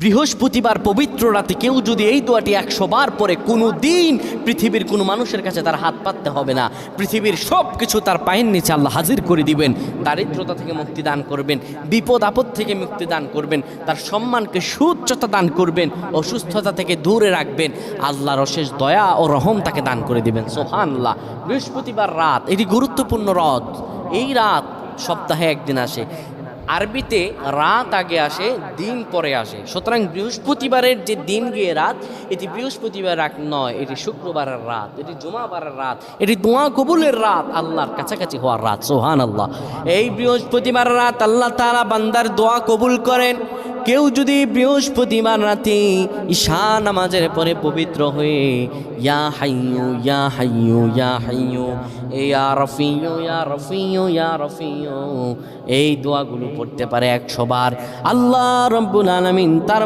বৃহস্পতিবার পবিত্র রাতে কেউ যদি এই দোয়াটি 100 বার পরে কোনো দিন পৃথিবীর কোনো মানুষের কাছে তার হাত পাততে হবে না। পৃথিবীর সব কিছু তার পায়ের নিচে আল্লাহ হাজির করে দিবেন। দারিদ্রতা থেকে মুক্তি দান করবেন, বিপদ আপদ থেকে মুক্তি দান করবেন, তার সম্মানকে সুউচ্চতা দান করবেন, অসুস্থতা থেকে দূরে রাখবেন। আল্লাহর অশেষ দয়া ও রহম তাকে দান করে দিবেন। সুবহানাল্লাহ। বৃহস্পতিবার রাত এটি গুরুত্বপূর্ণ রাত। এই রাত সপ্তাহে একদিন আসে। আরবিতে রাত আগে আসে, দিন পরে আসে। সুতরাং বৃহস্পতিবারের যে দিন গিয়ে রাত, এটি বৃহস্পতিবার রাত নয়, এটি শুক্রবারের রাত, এটি জুমাবারের রাত, এটি দোয়া কবুলের রাত, আল্লাহর কাছাকাছি হওয়ার রাত। সুবহানাল্লাহ। এই বৃহস্পতিবার রাত আল্লাহ তাআলা বান্দার দোয়া কবুল করেন। কেউ যদি বৃহস্পতিবার রাতে ঈশা নামাজের পরে পবিত্র হয়ে ইয়া হাইয়ু ইয়া হাইয়ু ইয়া হাইয়ু ইয়া রফিয়ু ইয়া রফিয়ু ইয়া রফিয়ু এই দোয়াগুলো পড়তে পারে 100 বার, আল্লাহ রাব্বুল আলামিন তার